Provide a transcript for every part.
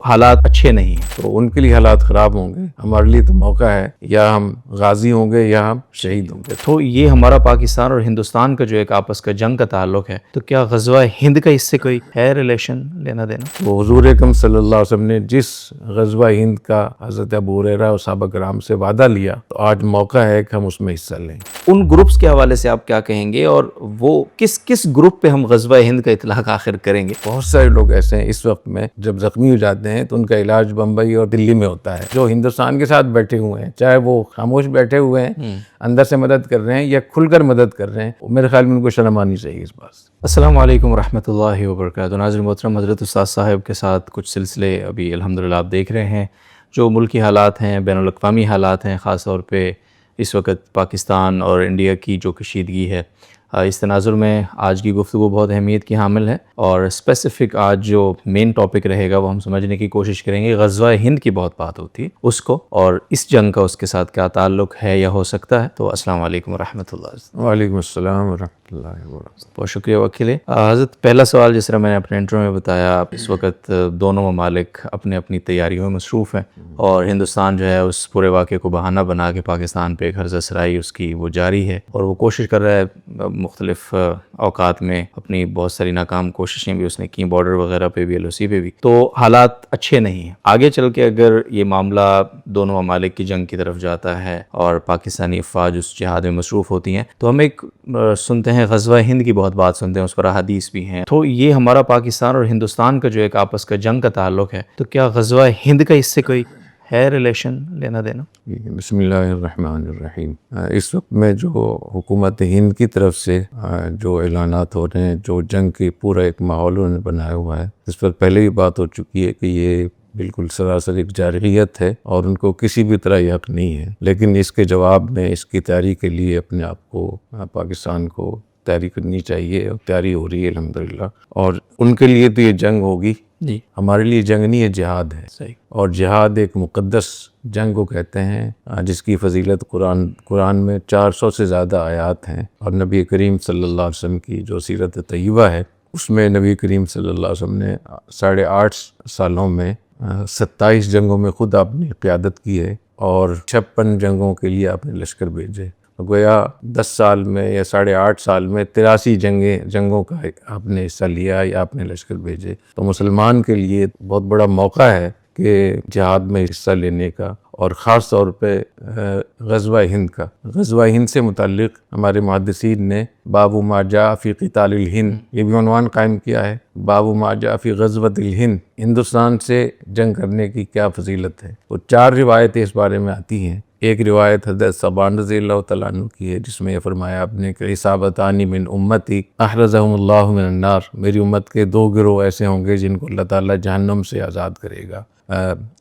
حالات اچھے نہیں ہیں تو ان کے لیے حالات خراب ہوں گے، ہمارے لیے تو موقع ہے، یا ہم غازی ہوں گے یا ہم شہید ہوں گے۔ تو یہ ہمارا پاکستان اور ہندوستان کا جو ایک آپس کا جنگ کا تعلق ہے، تو کیا غزوہ ہند کا اس سے کوئی ہے ریلیشن لینا دینا؟ وہ حضور اکرم صلی اللہ علیہ وسلم نے جس غزوہ ہند کا حضرت ابو ہریرہ اور صحابہ کرام سے وعدہ لیا، تو آج موقع ہے کہ ہم اس میں حصہ لیں۔ ان گروپس کے حوالے سے آپ کیا کہیں گے، اور وہ کس کس گروپ پہ ہم غزوہ ہند کا اطلاق آخر کریں گے؟ بہت سارے لوگ ایسے ہیں اس وقت میں جب زخمی ہو جاتے ہیں تو ان کا علاج بمبئی اور دلی میں ہوتا ہے، جو ہندوستان کے ساتھ بیٹھے ہوئے ہیں، چاہے وہ خاموش بیٹھے ہوئے ہیں، اندر سے مدد کر رہے ہیں یا کھل کر مدد کر رہے ہیں، میرے خیال میں ان کو شرم آنی چاہیے اس بات سے۔ السلام علیکم ورحمۃ اللہ وبرکاتہ۔ ناظرین محترم، حضرت استاد صاحب کے ساتھ کچھ سلسلے ابھی الحمدللہ آپ دیکھ رہے ہیں، جو ملکی حالات ہیں، بین الاقوامی حالات ہیں، خاص طور پہ اس وقت پاکستان اور انڈیا کی جو کشیدگی ہے، اس تناظر میں آج کی گفتگو بہت اہمیت کی حامل ہے، اور اسپیسیفک آج جو مین ٹاپک رہے گا وہ ہم سمجھنے کی کوشش کریں گے۔ غزوہ ہند کی بہت بات ہوتی ہے اس کو، اور اس جنگ کا اس کے ساتھ کیا تعلق ہے یا ہو سکتا ہے۔ تو السلام علیکم ورحمۃ اللہ۔ وعلیکم السلام ورحمۃ اللہ وبرکاتہ۔ بہت شکریہ وکیل۔ حضرت پہلا سوال، جس طرح میں نے اپنے انٹرو میں بتایا، اس وقت دونوں ممالک اپنے اپنی تیاریوں میں مصروف ہیں، اور ہندوستان جو ہے اس پورے واقعے کو بہانہ بنا کے پاکستان پہ ایک ہرزہ سرائی اس کی وہ جاری ہے، اور وہ کوشش کر رہا ہے مختلف اوقات میں، اپنی بہت ساری ناکام کوششیں بھی اس نے کی، بارڈر وغیرہ پہ بھی، LOC پہ بھی۔ تو حالات اچھے نہیں ہیں۔ آگے چل کے اگر یہ معاملہ دونوں ممالک کی جنگ کی طرف جاتا ہے اور پاکستانی افواج اس جہاد میں مصروف ہوتی ہیں، تو ہم ایک سنتے ہیں غزوہ ہند کی بہت بات سنتے ہیں، اس پر احادیث بھی ہیں۔ تو یہ ہمارا پاکستان اور ہندوستان کا جو ایک آپس کا جنگ کا تعلق ہے، تو کیا غزوہ ہند کا اس سے کوئی ہے ریلیشن لینا دینا؟ بسم اللہ الرحمن الرحیم۔ اس وقت میں جو حکومت ہند کی طرف سے جو اعلانات ہو رہے ہیں، جو جنگ کی پورا ایک ماحول انہوں نے بنایا ہوا ہے، اس پر پہلے بھی بات ہو چکی ہے کہ یہ بالکل سراسر ایک جارحیت ہے اور ان کو کسی بھی طرح یہ حق نہیں ہے، لیکن اس کے جواب میں اس کی تیاری کے لیے اپنے آپ کو، پاکستان کو تیاری کرنی چاہیے، اور تیاری ہو رہی ہے الحمدللہ۔ اور ان کے لیے تو یہ جنگ ہوگی، جی، ہمارے لیے جنگ نہیں ہے، جہاد ہے۔ صحیح۔ اور جہاد ایک مقدس جنگ کو کہتے ہیں، جس کی فضیلت قرآن میں 400 سے زیادہ آیات ہیں، اور نبی کریم صلی اللہ علیہ وسلم کی جو سیرت طیبہ ہے، اس میں نبی کریم صلی اللہ علیہ وسلم نے 8.5 سالوں میں 27 جنگوں میں خود آپ نے قیادت کی ہے، اور 56 جنگوں کے لیے آپ نے لشکر بھیجے۔ گویا 10 سال میں یا 8.5 سال میں 83 جنگوں کا آپ نے حصہ لیا یا آپ نے لشکر بھیجے۔ تو مسلمان کے لیے بہت بڑا موقع ہے کہ جہاد میں حصہ لینے کا، اور خاص طور پہ غزوہ ہند کا۔ غزوہ ہند سے متعلق ہمارے محدثین نے باب ما جاء فی قتال الہند، یہ بھی عنوان قائم کیا ہے، باب ما جاء فی غزوۃ الہند، ہندوستان سے جنگ کرنے کی کیا فضیلت ہے۔ تو 4 روایتیں اس بارے میں آتی ہیں۔ ایک روایت حضرت ثوبان رضی اللہ تعالیٰ عنہ کی ہے، جس میں یہ فرمایا آپ نے کہ اصابتان من امتی احرزہم اللہ من النار، میری امت کے 2 گروہ ایسے ہوں گے جن کو اللہ تعالیٰ جہنم سے آزاد کرے گا۔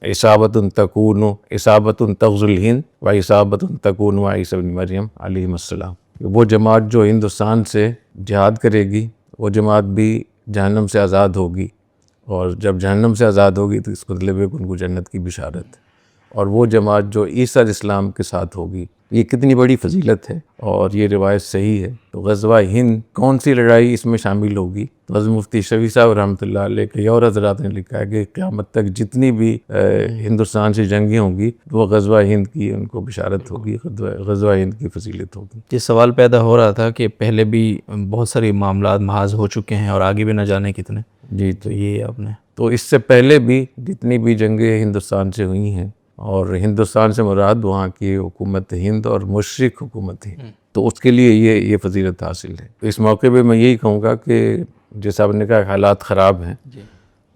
اصابت تغزو الہند و اصابت تکون عیسی ابن مریم علیہ السلام، وہ جماعت جو ہندوستان سے جہاد کرے گی، وہ جماعت بھی جہنم سے آزاد ہوگی، اور جب جہنم سے آزاد ہوگی تو اس کو مطلب ہے کہ ان کو جنت کی بشارت ہے۔ اور وہ جماعت جو عیسیٰ علیہ السلام کے ساتھ ہوگی، یہ کتنی بڑی فضیلت ہے، اور یہ روایت صحیح ہے۔ تو غزوہ ہند کون سی لڑائی اس میں شامل ہوگی؟ تو حضرت مفتی شفیع صاحب رحمۃ اللہ علیہ کے اور حضرات نے لکھا ہے کہ قیامت تک جتنی بھی ہندوستان سے جنگیں ہوں گی، وہ غزوہ ہند کی ان کو بشارت ہوگی، غزوہ ہند کی فضیلت ہوگی۔ یہ سوال پیدا ہو رہا تھا کہ پہلے بھی بہت ساری معاملات محاذ ہو چکے ہیں، اور آگے بھی نہ جانے کتنے۔ جی، تو یہ آپ نے، تو اس سے پہلے بھی جتنی بھی جنگیں ہندوستان سے ہوئی ہیں، اور ہندوستان سے مراد وہاں کی حکومت ہند اور مشرق حکومت ہند، تو اس کے لیے یہ فضیلت حاصل ہے۔ اس موقع پہ میں یہی کہوں گا کہ جیسا آپ نے کہا حالات خراب ہیں،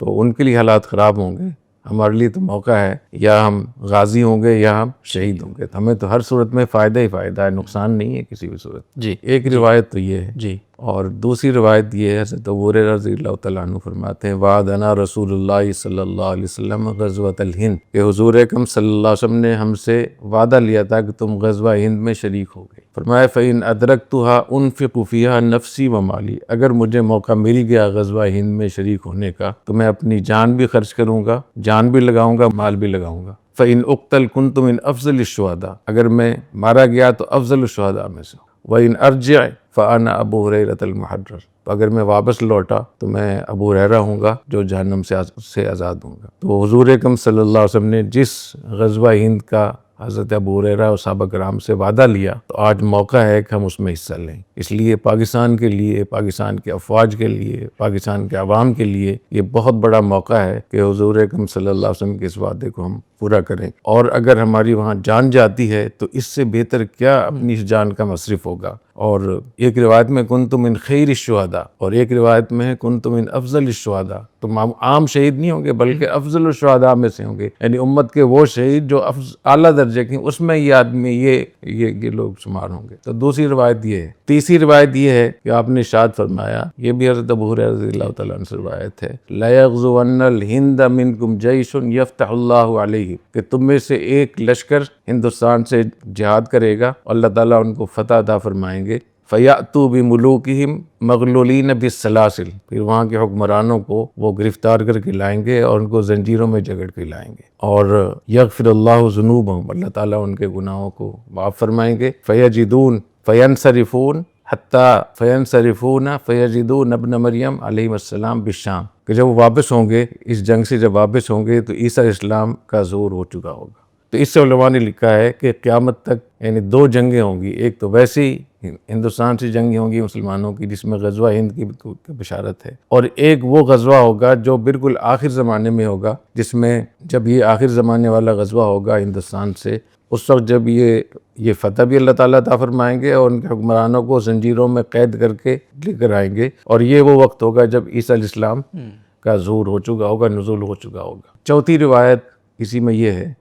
تو ان کے لیے حالات خراب ہوں گے، ہمارے لیے تو موقع ہے، یا ہم غازی ہوں گے یا ہم شہید ہوں گے۔ ہمیں تو ہر صورت میں فائدہ ہی فائدہ ہے، نقصان نہیں ہے کسی بھی صورت۔ جی، ایک روایت تو یہ ہے، جی، اور دوسری روایت یہ ہے، حضرت ابو ہریرہ رضی اللہ تعالیٰ عنہ فرماتے ہیں، وعدنا رسول اللہ صلی اللہ علیہ وسلم غزوۃ الہند، کہ حضور اکرم صلی اللہ علیہ وسلم نے ہم سے وعدہ لیا تھا کہ تم غزوہ ہند میں شریک ہو گئے۔ فرمایا فإن أدركتها أنفق فيها نفسی و مالی، اگر مجھے موقع مل گیا غزوہ ہند میں شریک ہونے کا تو میں اپنی جان بھی خرچ کروں گا، جان بھی لگاؤں گا، مال بھی لگاؤں گا۔ فإن أقتل كنت من أفضل الشهداء، اگر میں مارا گیا تو افضل الشہداء میں سے۔ وإن أرجع فأنا ابو ہریرۃ المحرر، تو اگر میں واپس لوٹا تو میں ابو ہریرہ ہوں گا جو جہنم سے آزاد ہوں گا۔ تو حضور اکرم صلی اللہ علیہ وسلم نے جس غزوہ ہند کا حضرت ابو ہریرہ اور صحابہ کرام سے وعدہ لیا، تو آج موقع ہے کہ ہم اس میں حصہ لیں۔ اس لیے پاکستان کے لیے، پاکستان کے افواج کے لیے، پاکستان کے عوام کے لیے یہ بہت بڑا موقع ہے کہ حضور اکرم صلی اللہ علیہ وسلم کے اس وعدے کو ہم پورا کریں، اور اگر ہماری وہاں جان جاتی ہے تو اس سے بہتر کیا اپنی اس جان کا مصرف ہوگا۔ اور ایک روایت میں کنتم من خیر الشہداء، اور ایک روایت میں ہے کنتم من افضل الشہداء، تم عام شہید نہیں ہوں گے بلکہ افضل الشہداء میں سے ہوں گے، یعنی امت کے وہ شہید جو اعلیٰ درجے کے، اس میں یہ آدمی یہ لوگ شمار ہوں گے۔ تو دوسری روایت یہ ہے۔ تیسری روایت یہ ہے کہ آپ نے ارشاد فرمایا، یہ بھی حضرت ابو ہریرہ رضی اللہ تعالیٰ عنہ سے روایت ہے، لا یغزون الہند منکم جیش یفتح اللہ علیہ، کہ تم میں سے ایک لشکر ہندوستان سے جہاد کرے گا، اللہ تعالیٰ ان کو فتح عطا فرمائیں گے، فَيَأْتُوا بِمُلُوكِهِمْ مَغْلُولِينَ بِالسَّلَاسِلِ، پھر وہاں کے حکمرانوں کو وہ گرفتار کر کے لائیں گے اور ان کو زنجیروں میں جکڑ کے لائیں گے، اور یغفر اللہ ذنوبہم، اللہ تعالیٰ ان کے گناہوں کو معاف فرمائیں گے، فَيَجِدُونَ فَيَنْصَرِفُونَ فَيَنْصَرِفُونَ فَيَجِدُونَ ابْنَ مریم علیہ السلام بالشام، کہ جب وہ واپس ہوں گے، اس جنگ سے جب واپس ہوں گے تو عیسیٰ علیہ السلام کا ظہور ہو چکا ہوگا۔ تو اس سے علماء نے لکھا ہے کہ قیامت تک یعنی دو جنگیں ہوں گی، ایک تو ویسے ہی ہندوستان سے جنگیں ہوں گی مسلمانوں کی جس میں غزوہ ہند کی بشارت ہے، اور ایک وہ غزوہ ہوگا جو بالکل آخر زمانے میں ہوگا، جس میں جب یہ آخر زمانے والا غزوہ ہوگا ہندوستان سے، اس وقت جب یہ فتح بھی اللہ تعالیٰ عطا فرمائیں گے اور ان کے حکمرانوں کو زنجیروں میں قید کر کے لے کر آئیں گے، اور یہ وہ وقت ہوگا جب عیسیٰ علیہ السلام کا ظہور ہو چکا ہوگا، نزول ہو چکا ہوگا۔ چوتھی روایت اسی میں یہ ہے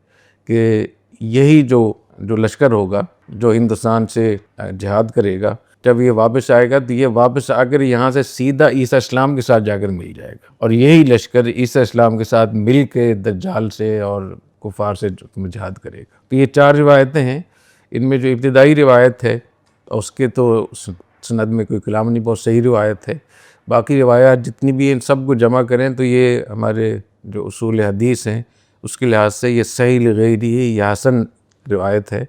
کہ یہی جو لشکر ہوگا جو ہندوستان سے جہاد کرے گا، جب یہ واپس آئے گا تو یہ واپس آ کر یہاں سے سیدھا عیسیٰ اسلام کے ساتھ جا کر مل جائے گا، اور یہی لشکر عیسیٰ اسلام کے ساتھ مل کے دجال سے اور کفار سے جہاد کرے گا۔ تو یہ چار روایتیں ہیں، ان میں جو ابتدائی روایت ہے اس کے تو سند میں کوئی کلام نہیں، بہت صحیح روایت ہے۔ باقی روایات جتنی بھی ان سب کو جمع کریں تو یہ ہمارے جو اصول حدیث ہیں اس کے لحاظ سے یہ صحیح لغیری یہ حسن روایت ہے،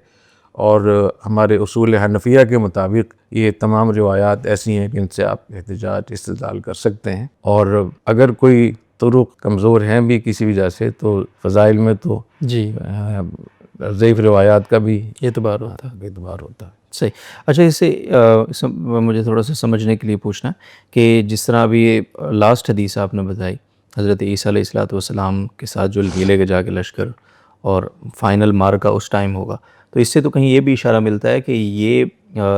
اور ہمارے اصول حنفیہ کے مطابق یہ تمام روایات ایسی ہیں کہ ان سے آپ احتجاج استدلال کر سکتے ہیں، اور اگر کوئی طرق کمزور ہیں بھی کسی وجہ سے تو فضائل میں تو جی ضعیف روایات کا بھی اعتبار ہوتا ہے۔ اعتبار ہوتا ہے۔ صحیح۔ اچھا، اسے مجھے تھوڑا سا سمجھنے کے لیے پوچھنا کہ جس طرح ابھی یہ لاسٹ حدیث آپ نے بتائی حضرت عیسیٰ علیہ السلام کے ساتھ جو ملے گا جا کے لشکر اور فائنل مارکا اس ٹائم ہوگا، تو اس سے تو کہیں یہ بھی اشارہ ملتا ہے کہ یہ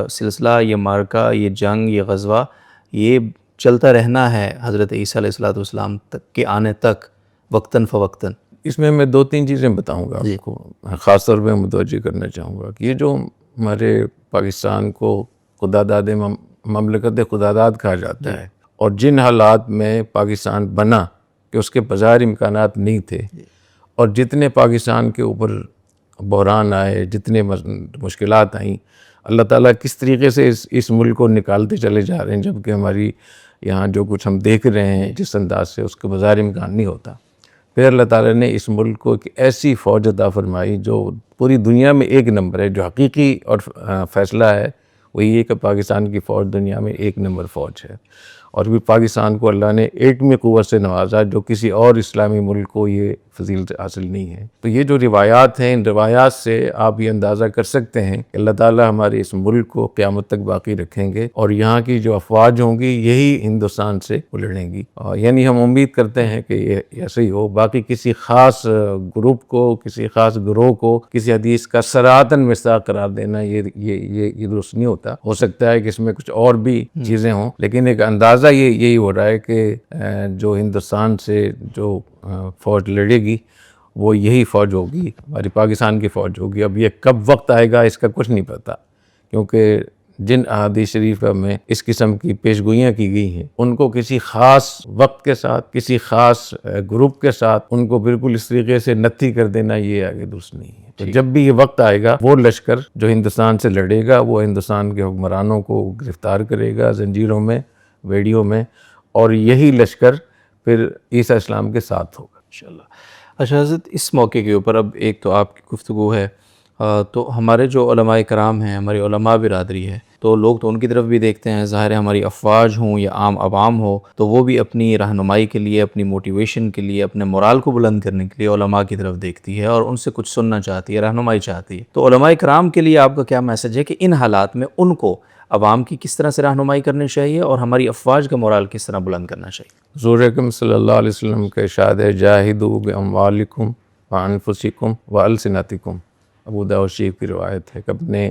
سلسلہ، یہ مارکا، یہ جنگ، یہ غزوہ یہ چلتا رہنا ہے حضرت عیسیٰ علیہ السلام تک کے آنے تک، وقتاً فوقتاً۔ اس میں دو تین چیزیں بتاؤں گا آپ کو، خاص طور پہ متوجہ کرنا چاہوں گا کہ یہ جو ہمارے پاکستان کو خدا داد مملکت خدا داد کہا جاتا ہے، اور جن حالات میں پاکستان بنا کہ اس کے بظاہر امکانات نہیں تھے، اور جتنے پاکستان کے اوپر بحران آئے، جتنے مشکلات آئیں، اللہ تعالیٰ کس طریقے سے اس ملک کو نکالتے چلے جا رہے ہیں، جبکہ ہماری یہاں جو کچھ ہم دیکھ رہے ہیں جس انداز سے اس کے بظاہر امکان نہیں ہوتا۔ پھر اللہ تعالیٰ نے اس ملک کو ایک ایسی فوج عطا فرمائی جو پوری دنیا میں ایک نمبر ہے، جو حقیقی اور فیصلہ ہے وہ یہ کہ پاکستان کی فوج دنیا میں ایک نمبر فوج ہے، اور بھی پاکستان کو اللہ نے ایٹمی قوت سے نوازا جو کسی اور اسلامی ملک کو یہ فضیلت حاصل نہیں ہے۔ تو یہ جو روایات ہیں، ان روایات سے آپ یہ اندازہ کر سکتے ہیں کہ اللہ تعالیٰ ہمارے اس ملک کو قیامت تک باقی رکھیں گے، اور یہاں کی جو افواج ہوں گی یہی ہندوستان سے لڑیں گی، یعنی ہم امید کرتے ہیں کہ یہ ایسے ہی ہو۔ باقی کسی خاص گروپ کو، کسی خاص گروہ کو کسی حدیث کا صراحتاً مصداق قرار دینا یہ درست نہیں ہوتا۔ ہو سکتا ہے کہ اس میں کچھ اور بھی چیزیں ہوں، لیکن ایک اندازہ یہی ہو رہا ہے کہ جو ہندوستان سے جو فوج لڑے گی وہ یہی فوج ہوگی، ہماری پاکستان کی فوج ہوگی۔ اب یہ کب وقت آئے گا اس کا کچھ نہیں پتہ، کیونکہ جن احادیث شریفہ میں اس قسم کی پیشگوئیاں کی گئی ہیں ان کو کسی خاص وقت کے ساتھ، کسی خاص گروپ کے ساتھ ان کو بالکل اس طریقے سے نتھی کر دینا یہ آگے درست نہیں ہے۔ تو جب بھی یہ وقت آئے گا وہ لشکر جو ہندوستان سے لڑے گا وہ ہندوستان کے حکمرانوں کو گرفتار کرے گا زنجیروں میں، ویڈیو میں، اور یہی لشکر پھر عیسیٰ اسلام کے ساتھ ہوگا انشاءاللہ۔ اچھا حضرت، اس موقع کے اوپر اب ایک تو آپ کی گفتگو ہے، تو ہمارے جو علماء کرام ہیں، ہماری علماء برادری ہے، تو لوگ تو ان کی طرف بھی دیکھتے ہیں، ظاہر ہے ہماری افواج ہوں یا عام عوام ہو تو وہ بھی اپنی رہنمائی کے لیے، اپنی موٹیویشن کے لیے، اپنے مورال کو بلند کرنے کے لیے علماء کی طرف دیکھتی ہے اور ان سے کچھ سننا چاہتی ہے، رہنمائی چاہتی ہے۔ تو علماء کرام کے لیے آپ کا کیا میسج ہے کہ ان حالات میں ان کو عوام کی کس طرح سے رہنمائی کرنی چاہیے اور ہماری افواج کا مورال کس طرح بلند کرنا چاہیے؟ حضور اکرم صلی اللہ علیہ وسلم کا ارشاد ہے جاہدوا باموالکم وانفسکم والسنتکم، ابو داؤد شریف کی روایت ہے کہ اپنے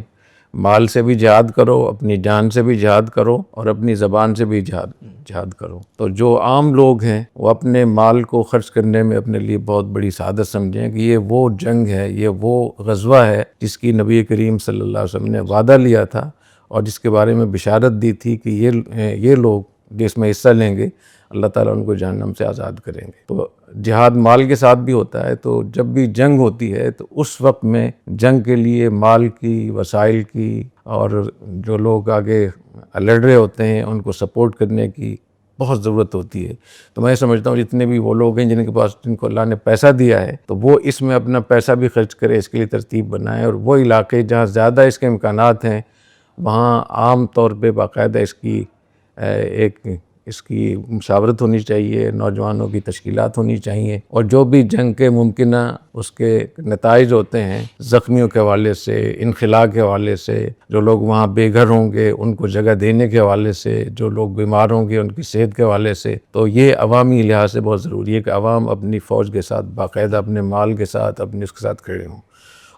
مال سے بھی جہاد کرو، اپنی جان سے بھی جہاد کرو اور اپنی زبان سے بھی جہاد کرو۔ تو جو عام لوگ ہیں وہ اپنے مال کو خرچ کرنے میں اپنے لیے بہت بڑی سعادت سمجھیں کہ یہ وہ جنگ ہے، یہ وہ غزوہ ہے جس کی نبی کریم صلی اللہ علیہ وسلم نے وعدہ لیا تھا اور جس کے بارے میں بشارت دی تھی کہ یہ لوگ جو اس میں حصہ لیں گے اللہ تعالیٰ ان کو جہنم سے آزاد کریں گے۔ تو جہاد مال کے ساتھ بھی ہوتا ہے، تو جب بھی جنگ ہوتی ہے تو اس وقت میں جنگ کے لیے مال کی، وسائل کی اور جو لوگ آگے لڑ رہے ہوتے ہیں ان کو سپورٹ کرنے کی بہت ضرورت ہوتی ہے۔ تو میں سمجھتا ہوں جتنے بھی وہ لوگ ہیں جن کو اللہ نے پیسہ دیا ہے تو وہ اس میں اپنا پیسہ بھی خرچ کرے، اس کے لیے ترتیب بنائے، اور وہ علاقے جہاں زیادہ اس کے امکانات ہیں وہاں عام طور پہ باقاعدہ اس کی مشاورت ہونی چاہیے، نوجوانوں کی تشکیلات ہونی چاہیے، اور جو بھی جنگ کے ممکنہ اس کے نتائج ہوتے ہیں زخمیوں کے حوالے سے، انخلاء کے حوالے سے، جو لوگ وہاں بے گھر ہوں گے ان کو جگہ دینے کے حوالے سے، جو لوگ بیمار ہوں گے ان کی صحت کے حوالے سے، تو یہ عوامی لحاظ سے بہت ضروری ہے کہ عوام اپنی فوج کے ساتھ باقاعدہ اپنے مال کے ساتھ اس کے ساتھ کھڑے ہوں۔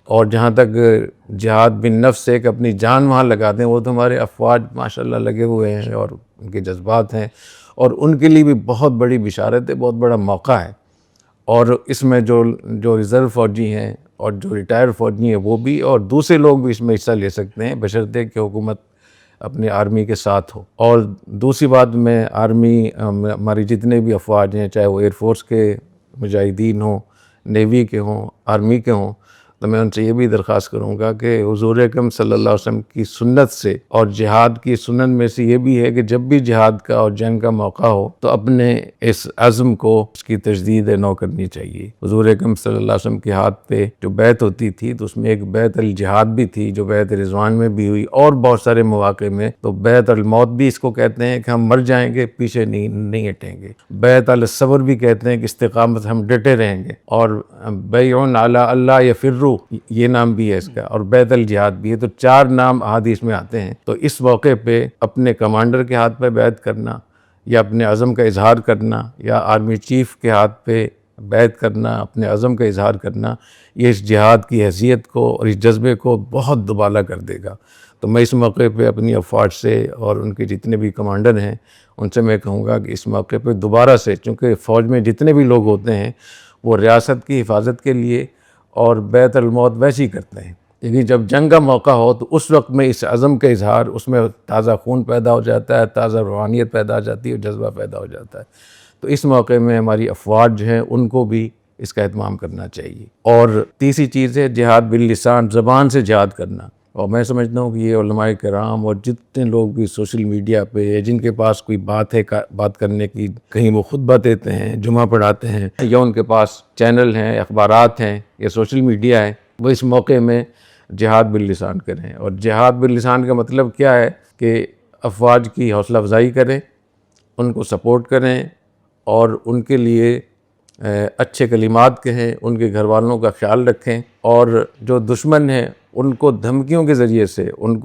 اور جہاں تک جہاد بن نفس سے کہ اپنی جان وہاں لگا دیں، وہ تو ہمارے افواج ماشاءاللہ لگے ہوئے ہیں اور ان کے جذبات ہیں، اور ان کے لیے بھی بہت بڑی بشارت ہے، بہت بڑا موقع ہے۔ اور اس میں جو ریزرو فوجی ہیں اور جو ریٹائر فوجی ہیں وہ بھی، اور دوسرے لوگ بھی اس میں حصہ لے سکتے ہیں بشرطے کہ حکومت اپنی آرمی کے ساتھ ہو۔ اور دوسری بات، میں آرمی ہماری جتنے بھی افواج ہیں، چاہے وہ ایئر فورس کے مجاہدین ہوں، نیوی کے ہوں، آرمی کے ہوں، تو میں ان سے یہ بھی درخواست کروں گا کہ حضور اکرم صلی اللہ علیہ وسلم کی سنت سے اور جہاد کی سنن میں سے یہ بھی ہے کہ جب بھی جہاد کا اور جنگ کا موقع ہو تو اپنے اس عزم کو، اس کی تجدید نو کرنی چاہیے۔ حضور اکرم صلی اللہ علیہ وسلم کے ہاتھ پہ جو بیعت ہوتی تھی تو اس میں ایک بیعت الجہاد بھی تھی جو بیعت رضوان میں بھی ہوئی، اور بہت سارے مواقع میں تو بیعت الموت بھی اس کو کہتے ہیں کہ ہم مر جائیں گے پیچھے نہیں ہٹیں گے، بیعت الصبر بھی کہتے ہیں کہ استقامت ہم ڈٹے رہیں گے، اور بیع علی اللہ یفر یہ نام بھی ہے اس کا، اور بیعت الجہاد بھی ہے۔ تو 4 نام احادیث میں آتے ہیں۔ تو اس موقع پہ اپنے کمانڈر کے ہاتھ پہ بیعت کرنا، یا اپنے عزم کا اظہار کرنا، یا آرمی چیف کے ہاتھ پہ بیعت کرنا، اپنے عزم کا اظہار کرنا، یہ اس جہاد کی حیثیت کو اور اس جذبے کو بہت دوبالا کر دے گا۔ تو میں اس موقع پہ اپنی افواج سے اور ان کے جتنے بھی کمانڈر ہیں ان سے میں کہوں گا کہ اس موقع پہ دوبارہ سے، چونکہ فوج میں جتنے بھی لوگ ہوتے ہیں وہ ریاست کی حفاظت کے لیے اور بیعت الموت ویسے ہی کرتے ہیں، لیکن جب جنگ کا موقع ہو تو اس وقت میں اس عزم کا اظہار، اس میں تازہ خون پیدا ہو جاتا ہے، تازہ روحانیت پیدا ہو جاتی ہے اور جذبہ پیدا ہو جاتا ہے۔ تو اس موقع میں ہماری افواج جو ہیں ان کو بھی اس کا اہتمام کرنا چاہیے۔ اور تیسری چیز ہے جہاد باللسان، زبان سے جہاد کرنا۔ اور میں سمجھتا ہوں کہ یہ علماء کرام اور جتنے لوگ بھی سوشل میڈیا پہ جن کے پاس کوئی بات کرنے کی، کہیں وہ خطبہ دیتے ہیں، جمعہ پڑھاتے ہیں، یا ان کے پاس چینل ہیں، اخبارات ہیں یا سوشل میڈیا ہے، وہ اس موقع میں جہاد باللسان کریں۔ اور جہاد باللسان کا مطلب کیا ہے کہ افواج کی حوصلہ افزائی کریں، ان کو سپورٹ کریں، اور ان کے لیے اچھے کلمات کہیں، ان کے گھر والوں کا خیال رکھیں، اور جو دشمن ہیں ان کو دھمکیوں کے ذریعے سے ان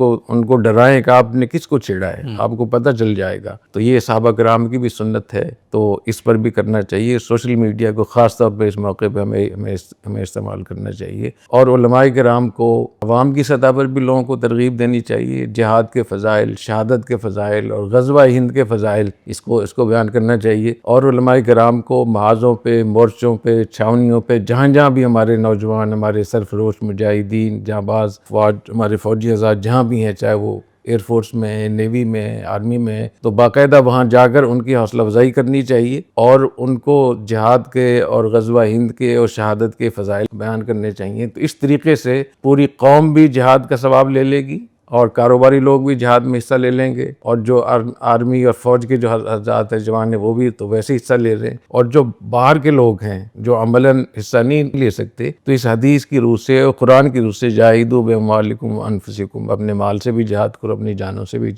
کو ڈرائیں کہ آپ نے کس کو چھیڑا ہے، آپ کو پتہ چل جائے گا۔ تو یہ صحابہ کرام کی بھی سنت ہے، تو اس پر بھی کرنا چاہیے۔ سوشل میڈیا کو خاص طور پہ اس موقع پہ ہمیں استعمال کرنا چاہیے، اور علماء کرام کو عوام کی سطح پر بھی لوگوں کو ترغیب دینی چاہیے، جہاد کے فضائل، شہادت کے فضائل اور غزوہ ہند کے فضائل اس کو بیان کرنا چاہیے۔ اور علماء کرام کو محاذوں پہ، مورچوں پہ، چھاونیوں پہ، جہاں بھی ہمارے نوجوان، ہمارے سرفروش مجاہدین، جہاں باز فوج، ہمارے فوجی حضرات جہاں بھی ہیں، چاہے وہ ایئر فورس میں ہیں، نیوی میں ہیں، آرمی میں ہیں، تو باقاعدہ وہاں جا کر ان کی حوصلہ افزائی کرنی چاہیے، اور ان کو جہاد کے اور غزوہ ہند کے اور شہادت کے فضائل بیان کرنے چاہیے۔ تو اس طریقے سے پوری قوم بھی جہاد کا ثواب لے لے گی، اور کاروباری لوگ بھی جہاد میں حصہ لے لیں گے، اور جو آرمی اور فوج کے جو حضرات ہیں جوان ہیں وہ بھی تو ویسے حصہ لے رہے ہیں، اور جو باہر کے لوگ ہیں جو عملاً حصہ نہیں لے سکتے، تو اس حدیث کی روح سے اور قرآن کی روح سے جاہدوا باموالکم وانفسکم، اپنے مال سے بھی جہاد کرو، اپنی جانوں سے بھی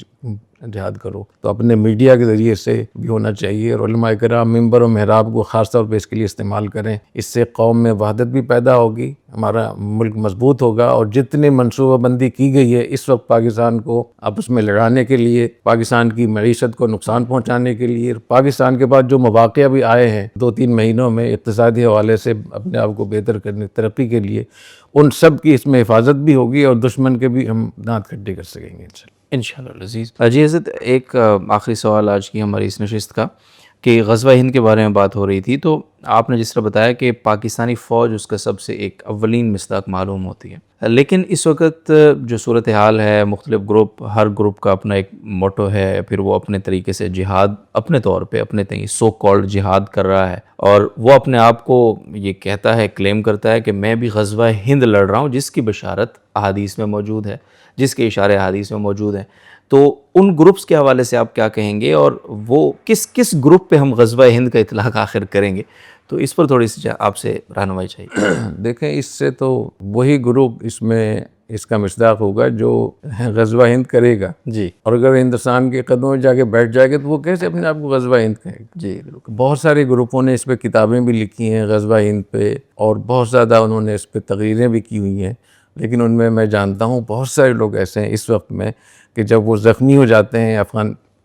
جہاد کرو، تو اپنے میڈیا کے ذریعے سے بھی ہونا چاہیے، اور علماء کرام ممبر و محراب کو خاص طور پہ اس کے لیے استعمال کریں۔ اس سے قوم میں وحدت بھی پیدا ہوگی، ہمارا ملک مضبوط ہوگا، اور جتنی منصوبہ بندی کی گئی ہے اس وقت پاکستان کو آپس میں لڑانے کے لیے، پاکستان کی معیشت کو نقصان پہنچانے کے لیے، پاکستان کے بعد جو مواقع بھی آئے ہیں 2-3 مہینوں میں اقتصادی حوالے سے اپنے آپ کو بہتر کرنے ترقی کے لیے، ان سب کی اس میں حفاظت بھی ہوگی، اور دشمن کے بھی ہم دانت کھٹے کر سکیں گے انشاءاللہ عزیز۔ جی حضرت، ایک آخری سوال آج کی ہماری اس نشست کا، کہ غزوہ ہند کے بارے میں بات ہو رہی تھی، تو آپ نے جس طرح بتایا کہ پاکستانی فوج اس کا سب سے ایک اولین مصداق معلوم ہوتی ہے، لیکن اس وقت جو صورتحال ہے، مختلف گروپ، ہر گروپ کا اپنا ایک موٹو ہے، پھر وہ اپنے طریقے سے جہاد اپنے طور پہ اپنے سو کالڈ جہاد کر رہا ہے، اور وہ اپنے آپ کو یہ کہتا ہے، کلیم کرتا ہے کہ میں بھی غزوہ ہند لڑ رہا ہوں، جس کی بشارت احادیث میں موجود ہے، جس کے اشارے احادیث میں موجود ہیں۔ تو ان گروپس کے حوالے سے آپ کیا کہیں گے، اور وہ کس گروپ پہ ہم غزوہ ہند کا اطلاق آخر کریں گے؟ تو اس پر تھوڑی سی آپ سے رہنمائی چاہیے۔ دیکھیں، اس سے تو وہی گروپ اس میں اس کا مصداق ہوگا جو غزوہ ہند کرے گا، جی اور اگر ہندوستان کے قدموں میں جا کے بیٹھ جائے گا تو وہ کیسے اپنے آپ کو غزوہ ہند کہے گا؟ جی بالکل۔ بہت سارے گروپوں نے اس پہ کتابیں بھی لکھی ہیں غزوہ ہند پہ، اور بہت زیادہ انہوں نے اس پہ تقریریں بھی کی ہوئی ہیں، لیکن ان میں جانتا ہوں بہت سارے لوگ ایسے ہیں اس وقت میں کہ جب وہ زخمی ہو جاتے ہیں،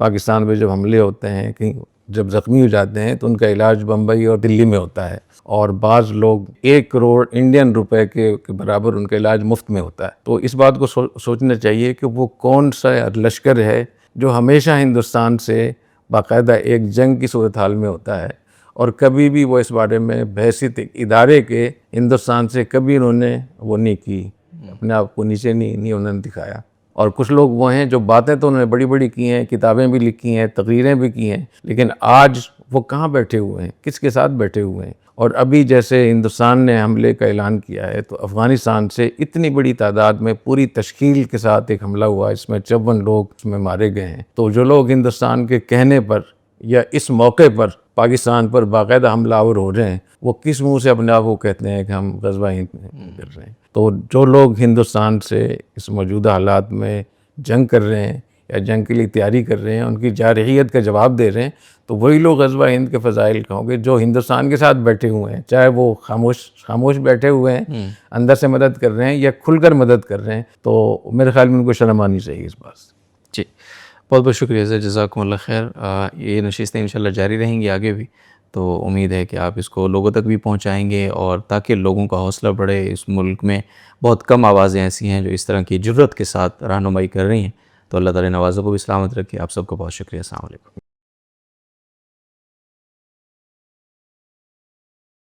پاکستان پہ جب حملے ہوتے ہیں، کہیں جب زخمی ہو جاتے ہیں تو ان کا علاج بمبئی اور دلی میں ہوتا ہے، اور بعض لوگ 1 کروڑ انڈین روپے کے برابر ان کا علاج مفت میں ہوتا ہے۔ تو اس بات کو سوچنا چاہیے کہ وہ کون سا لشکر ہے جو ہمیشہ ہندوستان سے باقاعدہ ایک جنگ کی صورتحال میں ہوتا ہے، اور کبھی بھی وہ اس بارے میں بحیثیت ادارے کے ہندوستان سے کبھی انہوں نے وہ نہیں کی، اپنے آپ کو نیچے نہیں انہوں نے دکھایا۔ اور کچھ لوگ وہ ہیں جو باتیں تو انہوں نے بڑی بڑی کی ہیں، کتابیں بھی لکھی ہیں، تقریریں بھی کی ہیں، لیکن آج وہ کہاں بیٹھے ہوئے ہیں، کس کے ساتھ بیٹھے ہوئے ہیں؟ اور ابھی جیسے ہندوستان نے حملے کا اعلان کیا ہے، تو افغانستان سے اتنی بڑی تعداد میں پوری تشکیل کے ساتھ ایک حملہ ہوا، اس میں 54 لوگ اس میں مارے گئے ہیں۔ تو جو لوگ ہندوستان کے کہنے پر یا اس موقع پر پاکستان پر باقاعدہ حملہ آور ہو رہے ہیں، وہ کس منہ سے اپنے آپ کو کہتے ہیں کہ ہم غزوہ ہند کر رہے ہیں؟ تو جو لوگ ہندوستان سے اس موجودہ حالات میں جنگ کر رہے ہیں یا جنگ کے لیے تیاری کر رہے ہیں، ان کی جارحیت کا جواب دے رہے ہیں، تو وہی لوگ غزوہ ہند کے فضائل کہوں گے جو ہندوستان کے ساتھ بیٹھے ہوئے ہیں، چاہے وہ خاموش بیٹھے ہوئے ہیں، اندر سے مدد کر رہے ہیں یا کھل کر مدد کر رہے ہیں، تو میرے خیال میں ان کو شرم آنی چاہیے اس بات سے۔ جی بہت بہت شکریہ سر، جزاکم اللہ خیر۔ یہ نشستیں انشاءاللہ جاری رہیں گی آگے بھی، تو امید ہے کہ آپ اس کو لوگوں تک بھی پہنچائیں گے، اور تاکہ لوگوں کا حوصلہ بڑھے۔ اس ملک میں بہت کم آوازیں ایسی ہیں جو اس طرح کی جرت کے ساتھ رہنمائی کر رہی ہیں، تو اللہ تعالی نوازوں کو بھی سلامت رکھے۔ آپ سب کو بہت شکریہ، السلام علیکم۔